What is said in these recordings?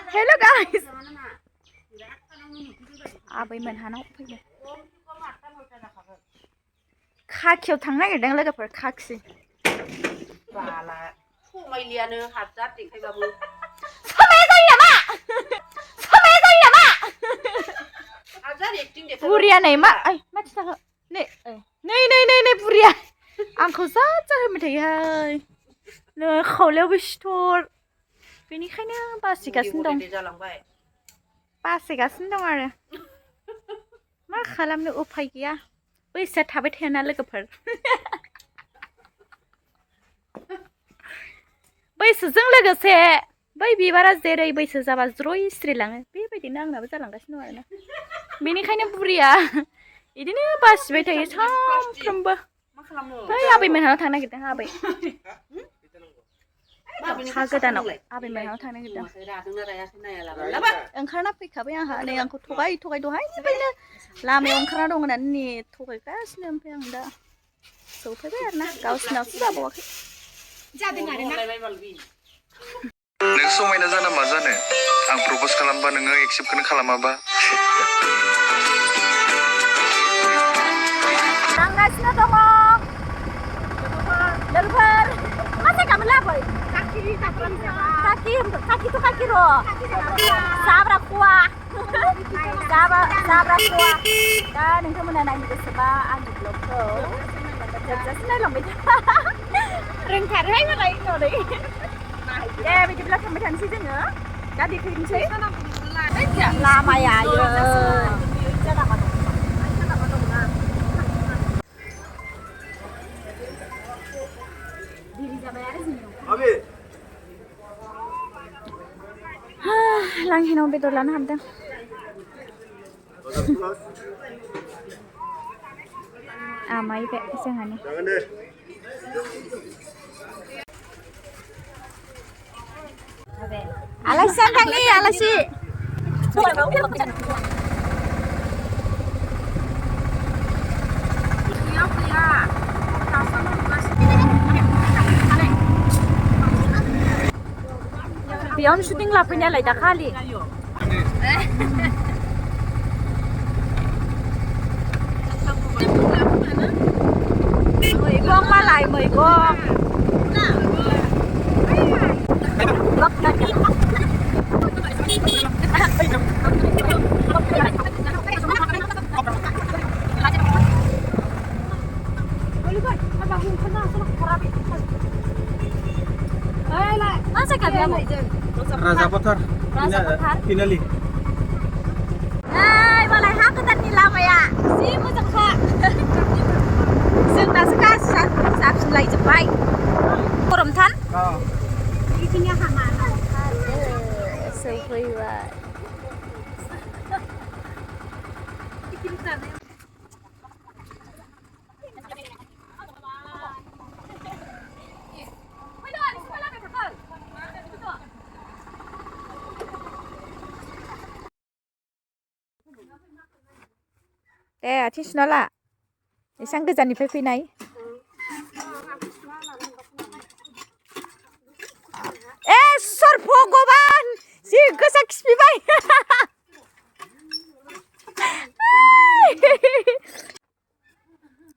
Hello guys. आबैमोन हानाव फैदों खाखियाव थांनो नागिरदों लोगोफोर खाखि बाला समायलियानो हाजार देखायबाबो समाया जायो नामा समाया जायो नामा हाजार एक्टिं देखायबाबो बुरिया नै मा ओइ माथि थाखो नै नै बुरिया आंखौ जा होबाय थायोहाय नै खावलायावबो सिथर बेनिखायनो बासिगासिनो दं बासिगासिनो दं आरो मा खालामनो उफाय गैया बैसोआ थाबाय थायाना लोगोफोर बैसोजों लोगोसे बै बिबारा जेरै बैसो जाबा ज्रय सिरिलाङो बेबायदिनो आंनाबो जालांगासिनो दं आरोना बेनिखायनो बुरिया इदिनो बासिबाय थायो सानफ्रोमबो बै आबैमोनहानाव थांनो नागिरदों आबै हा गोदानाव आबैमोनहानाव थांनो नागिरदों ओंखारना फैखाबाय आंहा नै आंखौ थगाय दहायनिफ्रायनो लामायाव ओंखारना दं होननानै थगायगासिनो ओमफ्राय आं दा सौफैबाय आरोना गावसिनावसो जाबावाखै जादों आरोना नों समायना जाना मा जानो आं प्रप'ज खालामबा नोङो एक्सेप्टखौनो खालामाबा थांगासिनो दङ लोगोफोर मा जायगामोन लाबै काकि र' जाब्रा खवा दा नोंथांमोना नायनो गोसोबा आंनि ब्लगखौ जोबजासिम नायलांबाय था रोंथारोहाय मालाय हनै दे बिदिब्ला थांबाय थानोसै जोङो दा देखायनोसै लामाया लांहेनाव बेदर लानो हाबदों आमाइबाय जोंहानि आलासि जानो थांनि आलासि बेयावनो शुटिं लाफैनायालाय दाखालि मैगं मालाय मैगं Rajapathar finally मालाय हा गोदाननि लामाया जि मोजांखा जोंनासो गाज्रि जाफिनलायजोब्बाय गरमथार बिदिनो हामा सौफैबाय दे आथिं सुना ला एसां गोजाननिफ्राय फैनाय इसोर भगबान जि गोसा खिफिबाय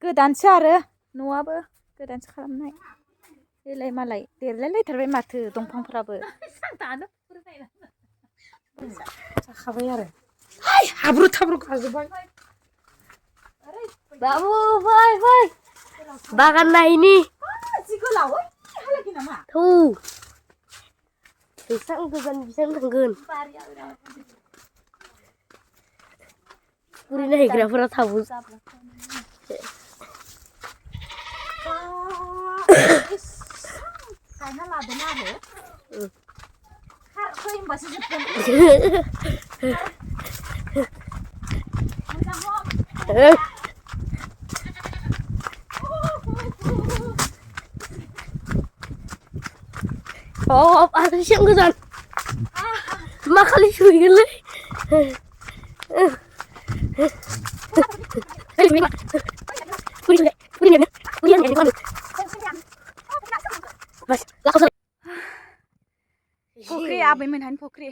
गोदानसो आरो न'आबो गोदानसो खालामनाय बेलाय मालाय देरलायलायथारबाय माथो दंफांफोराबो जाखाबाय आरो हाब्रु थाब्रु खाजोब्बाय बाबु फै बागान नायनि थौ बेसेबां गोजान बेसेबां थांगोन बुरि नायग्राफोरा थाबो गायना लादों आरो खारखै होनबासो जोबगोन आरो एसेबां गोजान मा खालि सहैगोनलै फख्रि आबैमोनहानि फख्रि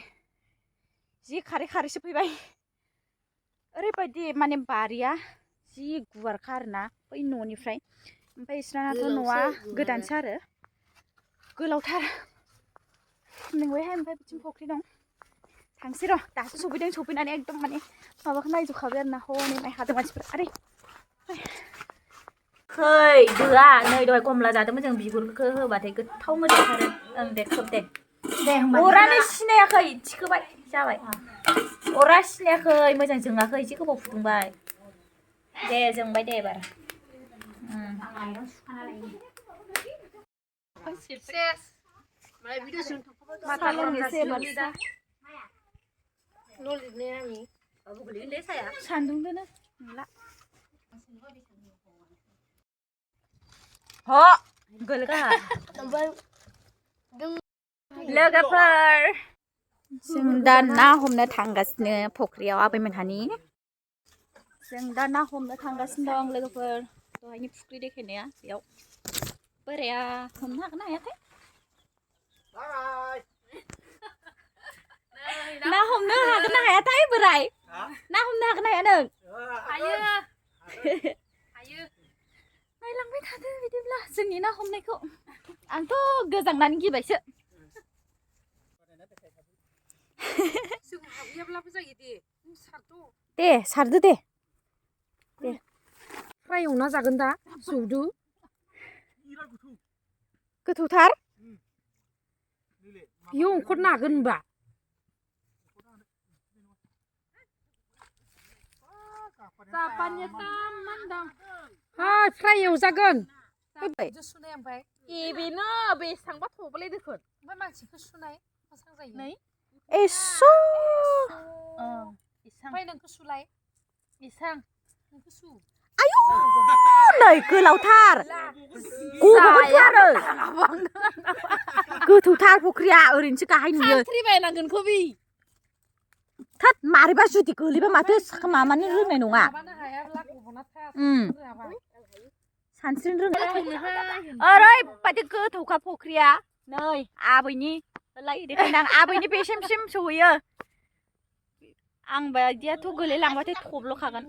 जि खारै खारैसो फैबाय ओरैबायदि माने बारिया जि गुवारखा आरोना बै न'निफ्राय ओमफ्राय बिस्रानाथ' न'आ गोदानसो आरो गोलावथार नोंहाय ओमफ्राय बिथिं फुख्रि दं थांसै र' दासो सफैनानै एकदम माने माबाखौ नायजोबखाबाय आरोना हनै माइ हादों मानसिफोरा आरै खै दोआ नै दहाय कमला जादोंमोन जों बिगुरखौ होबाथाय गोथाव मोजांथारो ओं दे खोब दे अरानो सिनायाखै थिखोबाय जाबाय अरा सिनायाखै मोजां जोङाखै एसे गोबाव फुदुंबाय दे जोंबाय दे एबार सान्दुंदोनो नुला ह गोलगा लोगोफोर जों दा ना हमनो थांगासिनो फुख्रियाव आबैमोनहानि जों दा ना हमनो थांगासिनो दं लोगोफोर दहायनि फुख्रि देखायनाया बेयाव बोराया हमनो हागोन ना हायाथाय ना हमनो हागोन ना हायाथाय बोराय ना हमनो हागोन ना हाया नों हायो नायलांबाय थादो बिदिब्ला जोंनि ना हमनायखौ आंथ' गोजांनानै गिबायसो दे सारदो दे फ्राय एवना जागोन दा जौदो गोथौथार बेयाव ओंखरनो हागोन होनबा फ्राय एवजागोन सुनाय ओमफ्राय बेनो बेसेबांबा थबलाय दोखोन ओमफ्राय मानसिखौ सुनाय मोजां जायो नै एस' ओमफ्राय नोंखौ सुलाय इसां नोंखौ सु आयु नै गोलावथार गबोगोनथ' आरो गोथौथार फुख्रिया ओरैनोसो गाहाय नुयो सानथ्रि बायनांगोन खबि थोद मारैबा जुदि गोलैबा माथो माबानो रोंनाय नङा सानस्रिनो रोङा ओरैबायदि गोथौखा फुख्रिया नै आबैनि देखायदां आबैनि बेसिमसिम सहैयो आं बायदियाथ' गोलैलांबाथाय थब्ल'खागोन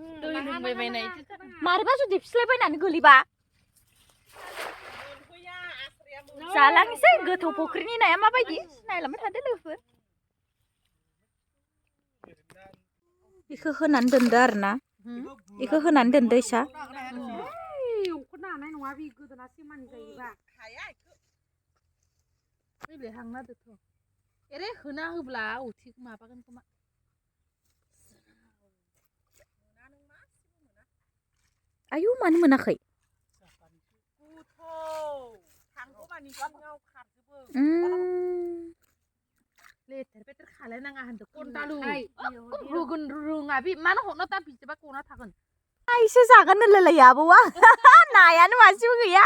मारैबा जुदि फिस्लायबायनानै गोलैबा जालांसै गोथौ फुख्रिनि नाया माबायदि नायलांबाय थादो लोगोफोर बेखौ होनानै दोनदो आरोना बेखौ होनानै दोनदो इसा अंखरनो हानाय नङा बे गोदोना सेमानि जायोबा फैले हांना दोथ' एरे होना होब्ला उथि माबागोन खोमा आयु मानो मोनाखै लेथेर पेथेर खालायनाङा होनदों कन्टालु होगोन रोङा बे मानो हरनो दा बिदिबा गना थागोन एसे जागोन होनलायलायो आबौआ नायानो मासेबो गैया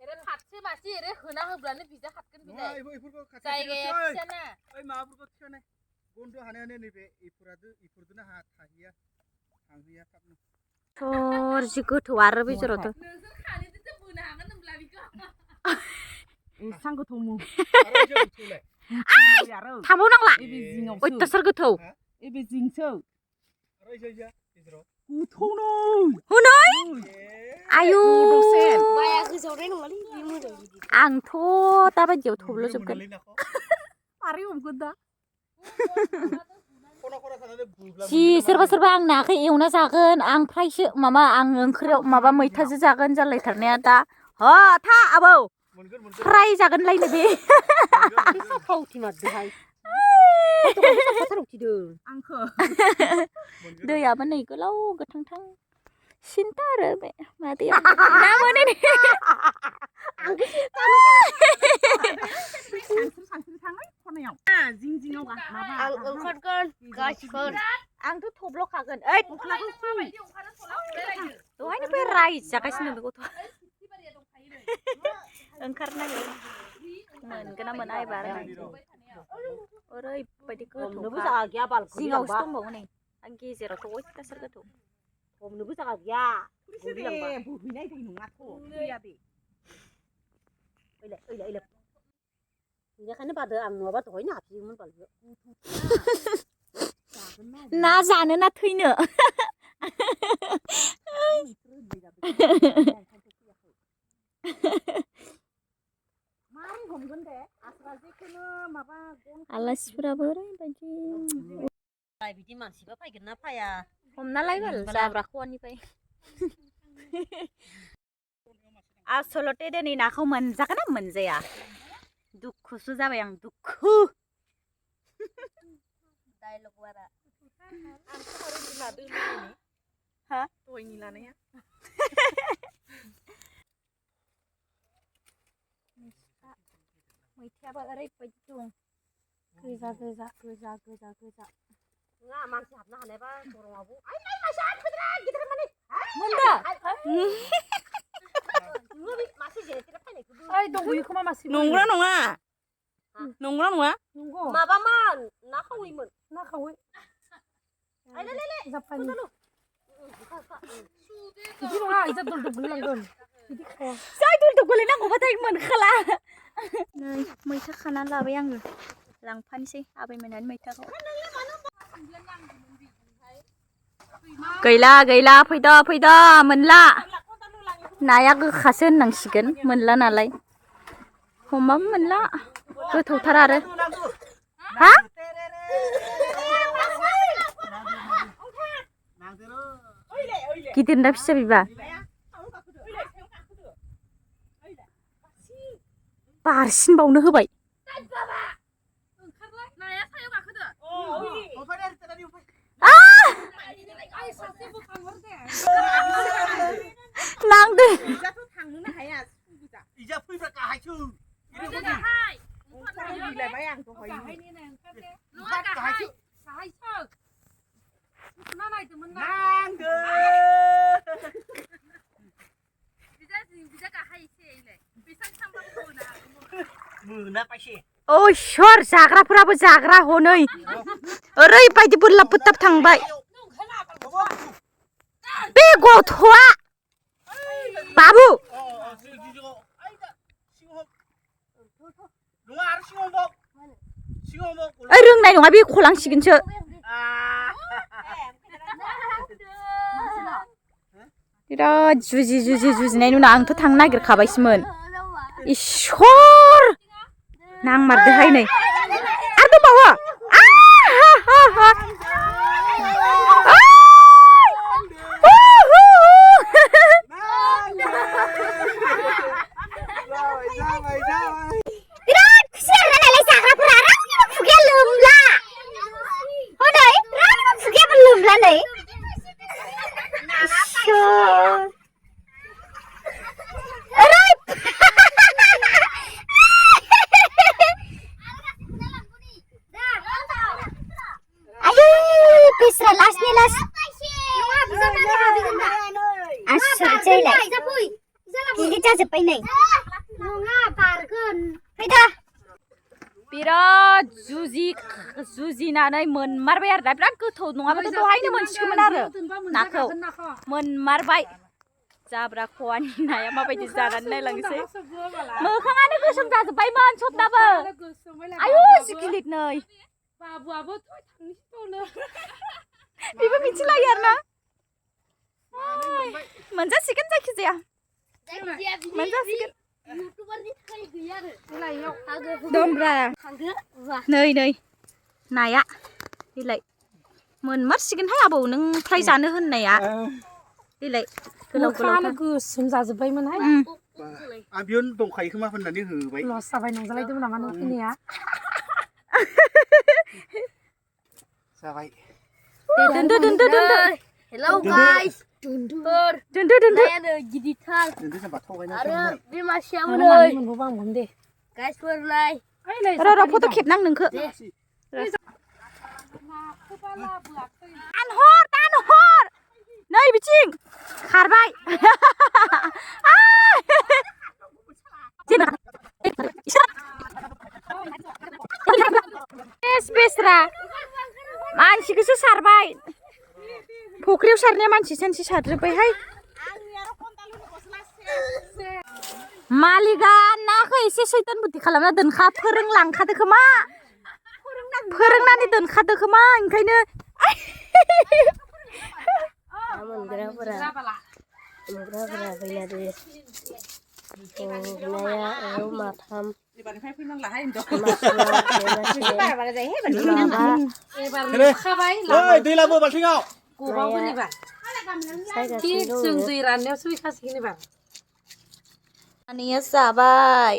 एरे फारसे मासे एरे होना होब्लानो बिजा खातगोन बिलाय जायगाया फिसाना ओइ माबाफोरखौ थिखानाय गन्द हानायानो नैबे इफोरदोनो हा थाहैया थांहैया थाबनो थर जि गोथौ आरो बे जेरावथ' नोंसोर खानैदोसो बोनो हागोन होनब्ला बिखौ एसां गोथौ मु थाबावनांला अयथासार गोथौ एबे जिंसो आयु बाया गोजावनाय नङालै बे मोजां आंथ' दाबायदियाव थब्ल'जोबगोन मारै हमगोन दा जि सोरबा आंनो आखाइ एवना जागोन आं फ्रायसो माबा आं ओंख्रियाव माबा मैथाजों जागोन जालायथारनाया दा ह था आबौ फ्राय जागोनलायनो बे दैयाबो नै गोलाव गोथांथां सिन्था आरो बे मादैया ना मोनो आंथ' थब्ल'खागोन ओइ दहायनिफ्राय रायजागासिनो बे गथ'आ ओंखारनो नागिरो मोनगोन ना मोना एबार ओरैबायदि गोथौ जिङावसो दंबावो नै आं गेजेरावथ' अयथासार गोथौ हमनोबो जागा गैया बेनिखायनो बादो आं नङाबा दहायनो हाबसिगौमोन बाल ना जानो ना थैनो आलासिफोराबो ओरैबायदि बिदि मानसिबा फैगोन ना फैया हमना लायबाल जाब्रा खवानिफ्राय आसलते दिनै नाखौ मोनजागोन ना मोनजाया दुखुसो जाबाय आं दुखु डायलग बारा हा दहायनि लानाया मैथायाबो ओरैबायदि दं गोजा गोजा गोजा गोजा गोजा नङा मानसि हाबनो हानायबा गरमावबो आइ नाय मानसिया फैद्रा गिदिर माने मोनदा मासे जेनेरेटर फैनायखौ ओइ दंबोयो खोमा मासे नंगौना नङा नंगौना नङा नंगौ माबा मा ना खावैमोन ना खावै आइ ले जापानि बिदि नङा इजा दलदल गोलैलांगोन बिदि खाया जाय दलदल गोलैनांगौबाथाय मोनखाला नै मैथा खानानै लाबाय आङो लांफानोसै आबै मोनहानि मैथाखौ गैला गैला फैदा फैदा मोनला नाया गोखासो होननांसिगोन मोनला नालाय हमबाबो मोनला गोथौथार आरो हा गिदिर ना फिसा बिबा बारसिनबावनो होबाय नांदो थांनोनो हाया इजा फैब्रा गाहायसो बिलायबाय आं दहाय मोना पाइसे ओ इसोर जाग्राफोराबो जाग्रा हनै ओरैबायदि बोरलाब बोथाब थांबाय बे गथ'आ बाबु ओइ रोंनाय नङा बे खलांसिगोनसो बिराद जुजिनाय नुना आंथ' थांनो नागिरखाबायसोमोन इसोर नांमारदोहाय नै आरो दंबावो बिराद खुसि आरो नालाय जाग्राफोरा रावनिबो खुगाया लोमला हनै रावनिबो खुगायाबो लोमला नै बिराद जुजिनानै मोनमारबाय आरो दा बिराद गोथौ नङाबाथ' दहायनो मोनसिगौमोन आरो नाखौ मोनमारबाय जाब्रा खवानि नाया माबायदि जानानै नायलांसै मोखाङानो गोसोम जाजोब्बायमोन सबनाबो आयु जि गिलिर नै बाबुआबो थांनोसैनो बेबो मिथिलायो आरो ना मोनजासिगोन जायखिजाया मोनजासिगोन दमब्रा नै नाया बिलाइ मोनमारसिगोनहाय आबौ नों फ्राय जानो होननाया बिलाइ गोलाव गोलाव गोसोम जाजोब्बायमोनहाय आं बेयावनो दंखायो खोमा होननानै होबाय लस जाबाय नंजालायदोंमोन नामा नों फैनाया जाबाय दोनदो हेलौ गाइस दोनदो नायानो गिदिरथार दोनदो जाबा थगायना आरो बे मासेयाबो नै मोनबोबा आं दे गाइसफोर नाय र' फट' खेबनां नोंखो दानहर नै बिथिं खारबाय बेसरा मानसिखौसो सारबाय फुख्रियाव सारनाया मानसि सानसे सारजोब्बायहाय मालिका नाखौ एसे सैतान बुद्धि खालामना दोनखा फोरोंलांखादो खोमा फोरोंनानै दोनखादो खोमा ओंखायनो मोनग्राफोरा फैना दे हमनाया माथाम दै लाबो बाल्थिङाव जों दै राननायावसो फैखासिगोन एबार आनैया जाबाय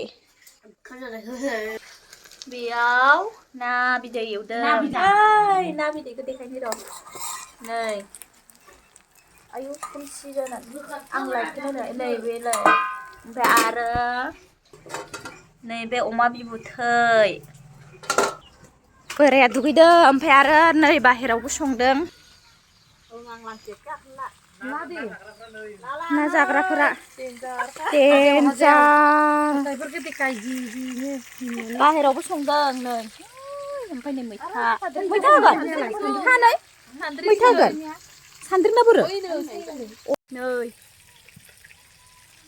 बेयाव ना बिदै एवदों ना बिदैखौ देखायनो र' नै आयु खोमसि जानानै आं लायखोनो नैबेलाय ओमफ्राय आरो नैबे अमा बिबुथै बोराया दुगैदों ओमफ्राय आरो नै बाहेरावबो संदों ना जाग्राफोरा बाहेरावबो संदों नै ओमफ्राय नै मैथा होगोन हानै मैथा होगोन सानद्रिना बोरो नै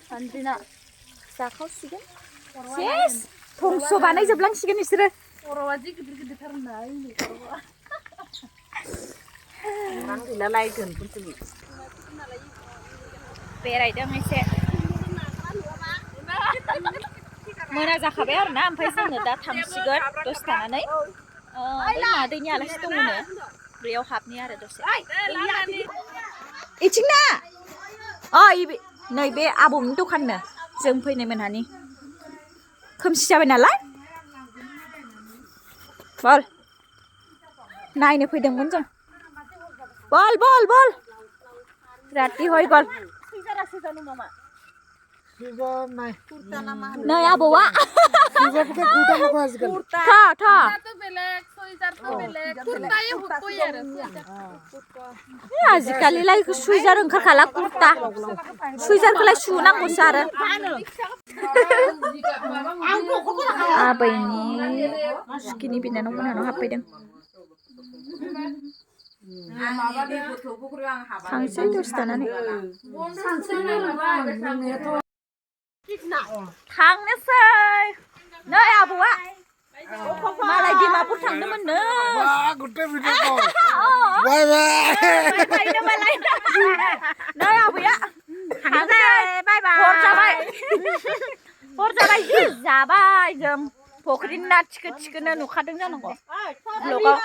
सानद्रिना जाखावसिगोन सेस धंस' बानायजोबलांसिगोन बिसोरो बेरायदों एसे मोना जाखाबाय आरो ना ओमफ्राय जोङो दा थांसिगोन दसे थानानै मादैनि आलासि दङनो बेयाव हाबनि आरो दसे इथिं ना नैबे आबौनि दखाननो जों फैनाय मोनहानि खोमसि जाबाय नालाय बल नायनो फैदोंमोन जों बल बल बल राति हय गल नै आबौआ आजिखालिलाय सुइजार ओंखारखाला कुर्ता सुइजारखौलाय सुनांगौसो आरो आबैनि सुखिनि बिनानाव मोनहानाव हाबफैदों थांसै दसे थानानै थांनोसै नै आबौआ मालाय डिमापुर थांदोंमोननो नै आबैया थांसै बाय बाय हर जाबाय जि जाबाय जों फख्रिनि ना थिखोनो नुखादों जानांगौ ब्लगाव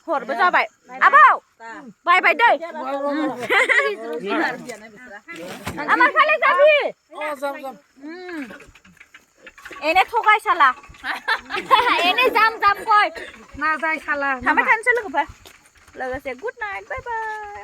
हरबो जाबाय आबौ बाय बाय दै আমার খালি যাবি এনে ঠগাই শালা এনে যাম যাম কয় না যাই শালা थांबाय थानोसै लोगोफोर लोगोसे गुड नाइट बाय बाय